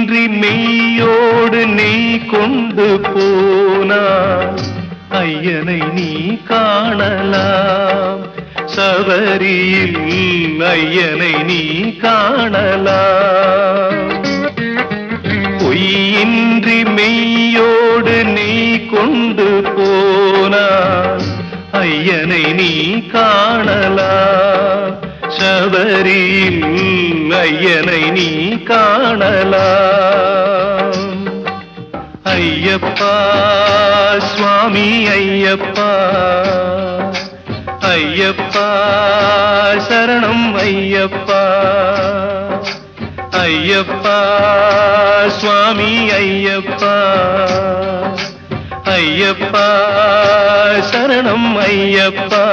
பொய்யின்றி மெய்யோடு நெய் கொண்டு போனார் ஐயனை நீ காணலாம். சபரியில் ஐயனை நீ காணலாம். பொய்யின்றி மெய்யோடு நெய் கொண்டு போனார் ஐயனை நீ காணலாம். சபரியில் ஐயனை நீ காணலாம். ஐயப்பா சுவாமி ஐயப்பா, ஐயப்பா சரணம் ஐயப்பா. ஐயப்பா சுவாமி ஐயப்பா, ஐயப்பா சரணம் ஐயப்பா.